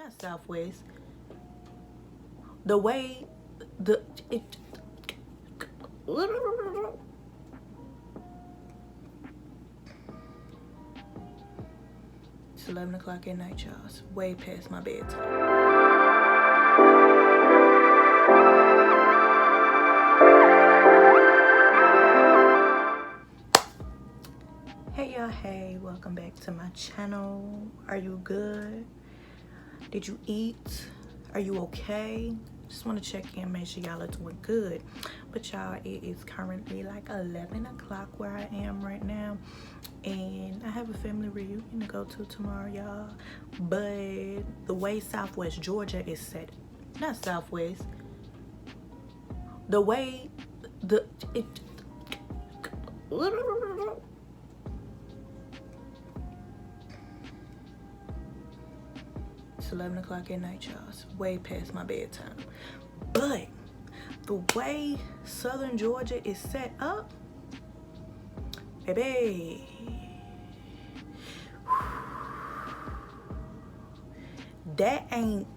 not Southwest. The way the it. It's 11 o'clock at night, y'all. It's way past my bedtime. Hey y'all, hey, welcome back to my channel. Are you good? Did you eat? Are you okay? Just want to check in, make sure y'all are doing good. But y'all, it is currently like 11 o'clock where I am right now, and I have a family reunion to go to tomorrow, y'all. But the way Southwest Georgia is set, not Southwest, the way the it. It's 11 o'clock at night, y'all. It's way past my bedtime. But the way Southern Georgia is set up, baby, that ain't,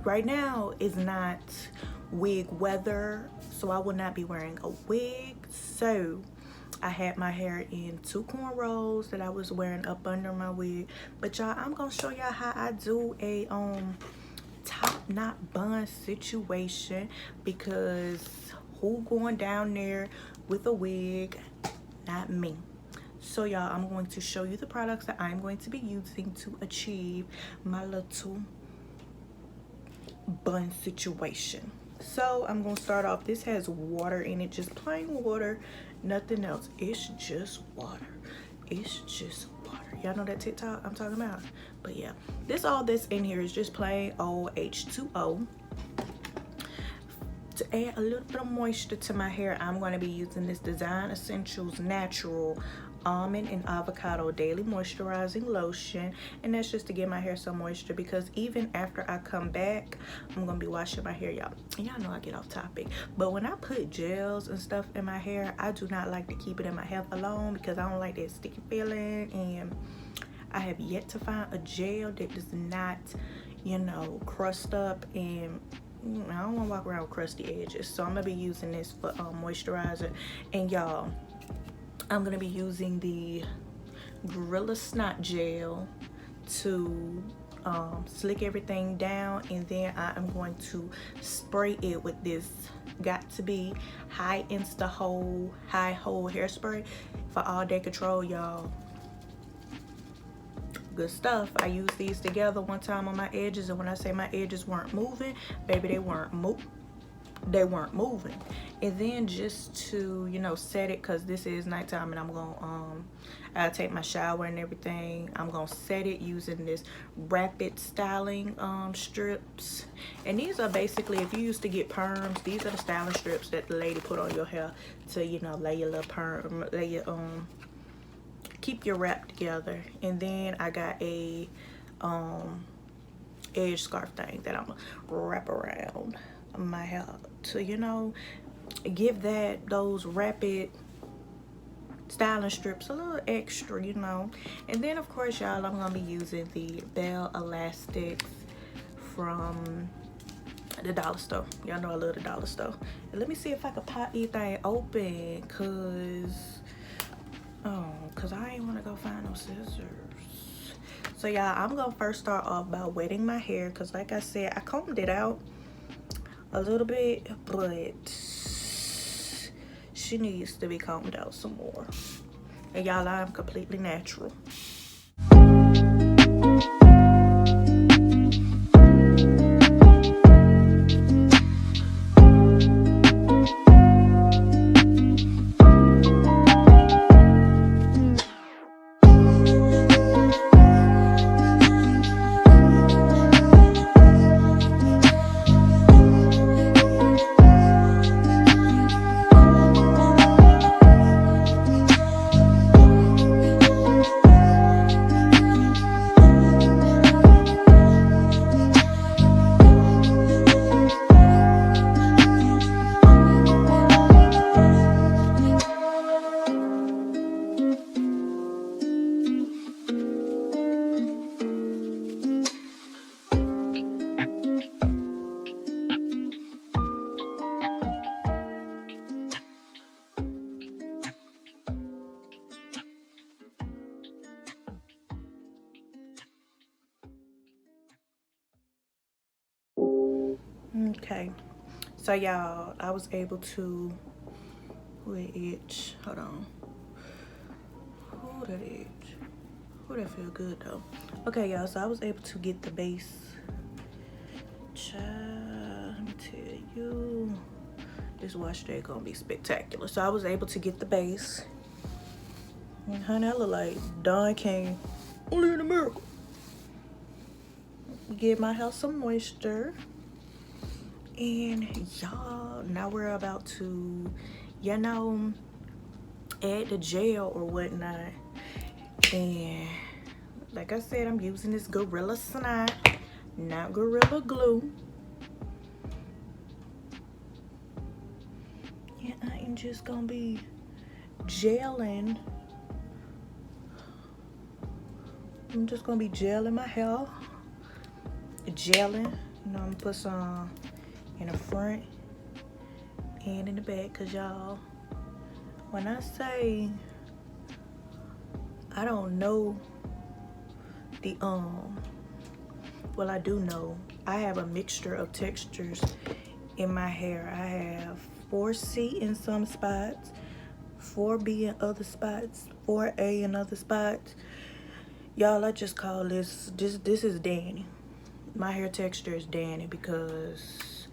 right now is not wig weather, so I will not be wearing a wig. So I had my hair in 2 cornrows that I was wearing up under my wig. But y'all, I'm gonna show y'all how I do a top knot bun situation, because who going down there with a wig? Not me. So y'all, I'm going to show you the products that I'm going to be using to achieve my little bun situation. So I'm gonna start off. This has water in it, just plain water, nothing else. It's just water. It's just water. Y'all know that TikTok I'm talking about? But yeah, all this in here is just plain old H2O. To add a little bit of moisture to my hair, I'm going to be using this Design Essentials Natural Almond and Avocado Daily Moisturizing Lotion, and that's just to give my hair some moisture, because even after I come back, I'm gonna be washing my hair, y'all. Y'all know I get off topic, but when I put gels and stuff in my hair, I do not like to keep it in my hair alone, because I don't like that sticky feeling, and I have yet to find a gel that does not, you know, crust up, and I don't want to walk around with crusty edges. So I'm gonna be using this for moisturizer. And y'all, I'm gonna be using the Gorilla Snot Gel to slick everything down, and then I am going to spray it with this Got To Be High Insta Hold High Hold hairspray for all day control, y'all. Good stuff. I used these together one time on my edges, and when I say my edges weren't moving, baby, they weren't moving. And then just to, you know, set it, because this is nighttime and I'm gonna I'll take my shower and everything. I'm gonna set it using this rapid styling strips, and these are basically, if you used to get perms, these are the styling strips that the lady put on your hair to, you know, lay your little perm, lay your keep your wrap together. And then I got a edge scarf thing that I'm gonna wrap around my hair to, you know, give those rapid styling strips a little extra, you know. And then of course, y'all, I'm gonna be using the Bell Elastics from the dollar store. Y'all know I love the dollar store. And let me see if I can pop anything open, cause I ain't wanna go find no scissors. So y'all, I'm gonna first start off by wetting my hair, cause like I said, I combed it out a little bit, but she needs to be combed out some more. And y'all, I'm completely natural. Okay, so y'all, I was able to, who itch? Hold on. Who that itch? Who that feel good though? Okay, y'all, so I was able to get the base. Child, let me tell you, this wash day gonna be spectacular. So I was able to get the base. And honey, I look like Don King, only in America. Give my house some moisture. And y'all, now we're about to, you know, add the gel or whatnot. And like I said, I'm using this Gorilla Snot, not Gorilla Glue. And I am just gonna be gelling. I'm just gonna be gelling my hair. Gelling, you know, I'm gonna put some in the front and in the back, cause y'all, when I say I don't know the well, I do know I have a mixture of textures in my hair. I have 4C in some spots, 4B in other spots, 4A in other spots. Y'all, I just call this is Danny. My hair texture is Danny because,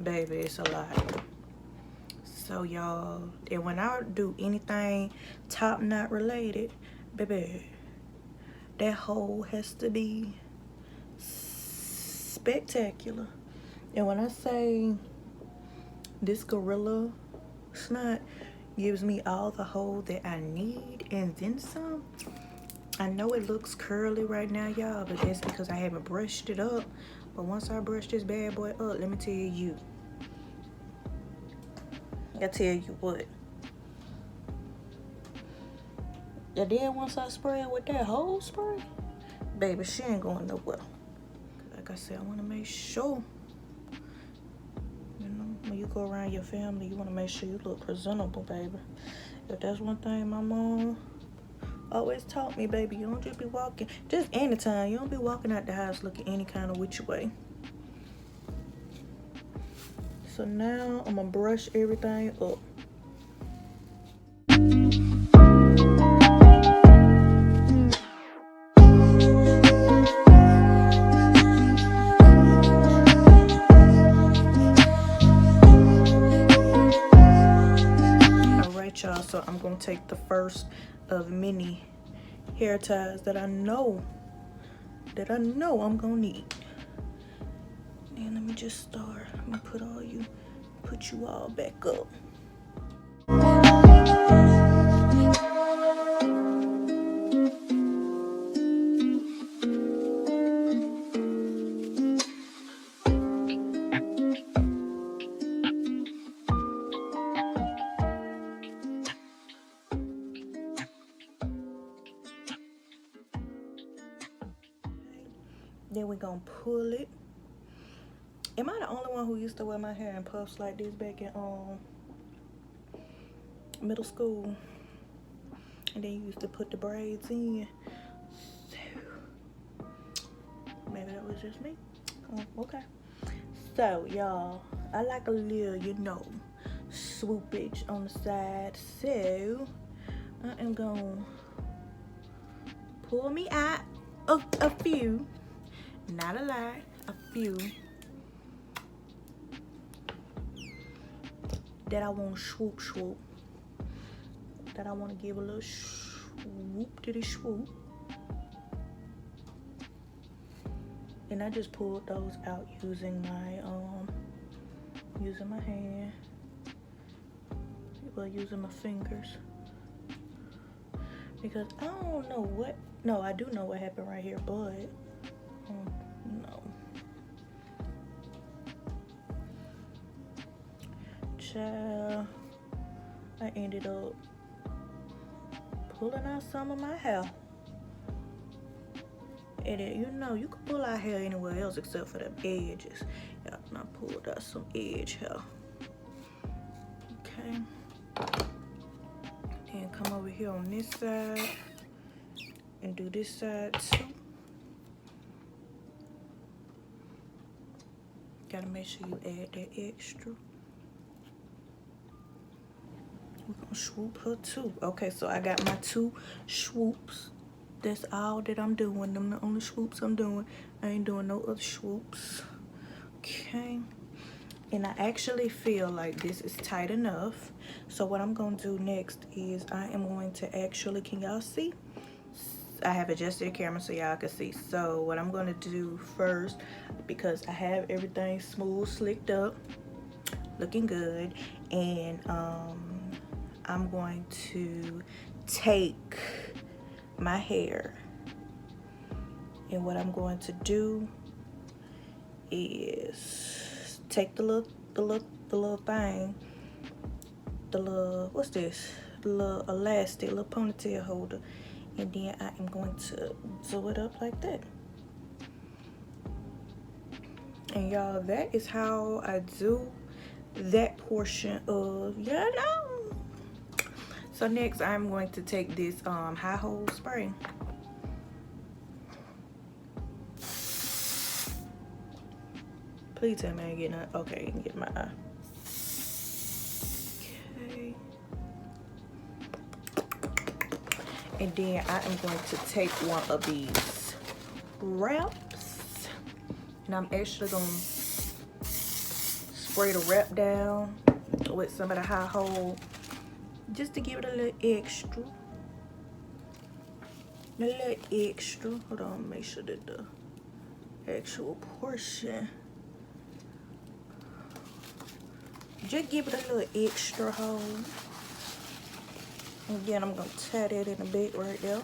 baby, it's a lot. So y'all, and when I do anything top knot related, baby, that hole has to be spectacular. And when I say this Gorilla Snot gives me all the hole that I need and then some, I know it looks curly right now, y'all, but that's because I haven't brushed it up. But once I brush this bad boy up, let me tell you, I tell you what. And then once I spray it with that whole spray, baby, she ain't going nowhere. Like I said, I want to make sure, you know, when you go around your family, you want to make sure you look presentable, baby. If that's one thing my mom always taught me, baby, you don't just be walking, just anytime, you don't be walking out the house looking any kind of which way. So now I'm gonna brush everything up. Alright, y'all, so I'm gonna take the first of many hair ties that I know I'm gonna need. And let me just start. I'm gonna put you all back up. Then we're gonna pull it. Am I the only one who used to wear my hair in puffs like this back in middle school? And then you used to put the braids in. So maybe that was just me. Oh, okay. So y'all, I like a little, you know, swoopage on the side. So I am gonna pull me out a few, not a lot, a few that I want to swoop, that I want to give a little swoop to the swoop. And I just pulled those out using my hand, well, using my fingers, because I don't know what, no, I do know what happened right here, but no. Child, I ended up pulling out some of my hair. And it, you know, you can pull out hair anywhere else except for the edges. Yeah, and I pulled out some edge hair. Okay. And come over here on this side and do this side too. Gotta make sure you add that extra. We're gonna swoop her too. Okay, so I got my 2 swoops. That's all that I'm doing. Them the only swoops I'm doing. I ain't doing no other swoops. Okay. And I actually feel like this is tight enough. So what I'm gonna do next is I am going to actually, can y'all see? I have adjusted the camera so y'all can see. So what I'm gonna do first, because I have everything smooth, slicked up, looking good, and I'm going to take my hair, and what I'm going to do is take the little thing, the little, what's this? The little elastic, little ponytail holder, and then I am going to do it up like that. And y'all, that is how I do that portion of, you know. So next I'm going to take this high hold spray. Please tell me I ain't getting it. Okay, you can get my eye. Okay. And then I am going to take one of these wraps, and I'm actually gonna spray the wrap down with some of the high hold, just to give it a little extra. Hold on, make sure that the actual portion, just give it a little extra hold. Again, I'm gonna tie that in a bit right there.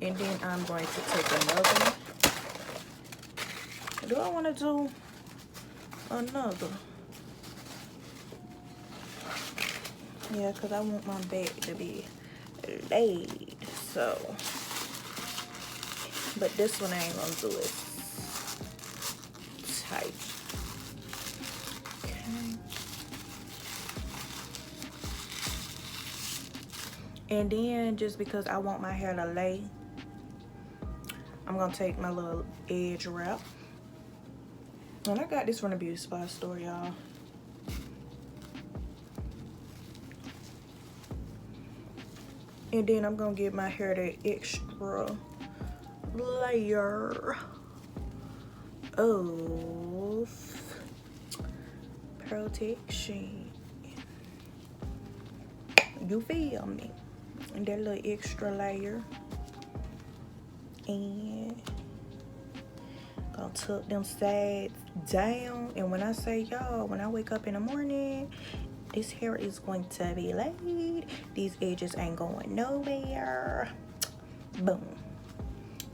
And then I'm going to take another one. Do I want to do another? Yeah, because I want my back to be laid. So, but this one I ain't gonna do it tight. Okay. And then, just because I want my hair to lay, I'm gonna take my little edge wrap. And I got this from the beauty supply store, y'all. And then I'm gonna give my hair that extra layer of protection. You feel me? And that little extra layer. And gonna tuck them sides down. And when I say, y'all, when I wake up in the morning, this hair is going to be laid. These edges ain't going nowhere. Boom.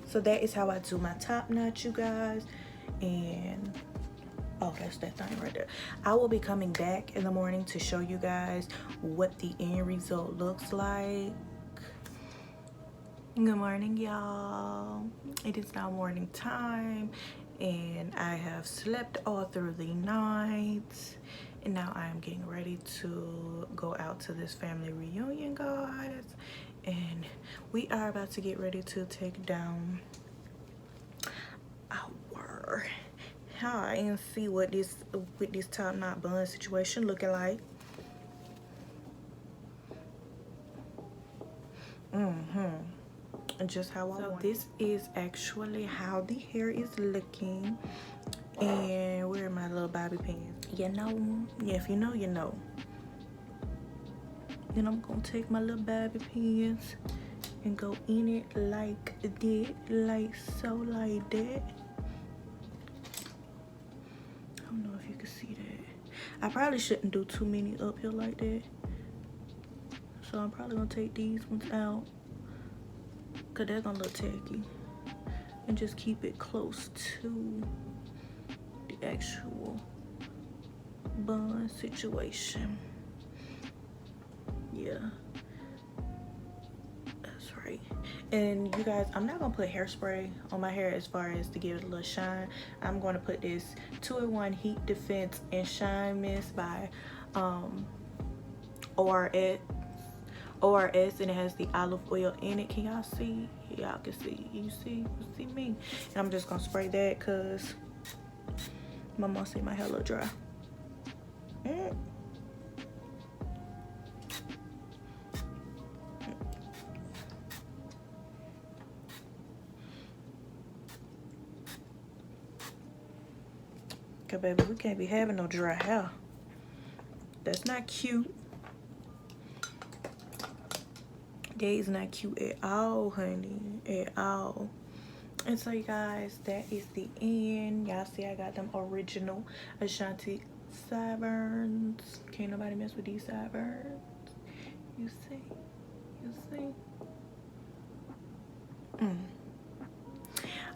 So that is how I do my top knot, you guys. And oh, that's that thing right there. I will be coming back in the morning to show you guys what the end result looks like. Good morning, y'all. It is now morning time, and I have slept all through the night, and now I am getting ready to go out to this family reunion, guys. And we are about to get ready to take down our hair and see what this with this top knot bun situation looking like. Just how I want. This is actually how the hair is looking. And where are my little bobby pins? You know, yeah, if you know, you know. Then I'm gonna take my little bobby pins and go in it like that, like so, like that. I don't know if you can see that. I probably shouldn't do too many up here like that, so I'm probably gonna take these ones out, cause they're gonna look tacky, and just keep it close to the actual bun situation. Yeah, that's right. And you guys, I'm not gonna put hairspray on my hair as far as to give it a little shine. I'm gonna put this 2-in-1 Heat Defense and Shine Mist by ORS, and it has the olive oil in it. Can y'all see? Y'all can see. You see me? And I'm just gonna spray that, cause My mom say my hair look dry. Okay, baby, we can't be having no dry hair. That's not cute. That is not cute at all, honey. At all. And so, you guys, that is the end. Y'all see I got them original Ashanti sideburns. Can't nobody mess with these sideburns. You see? You see?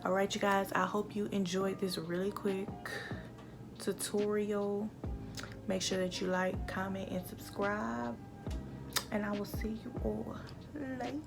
All right, you guys, I hope you enjoyed this really quick tutorial. Make sure that you like, comment, and subscribe, and I will see you all later.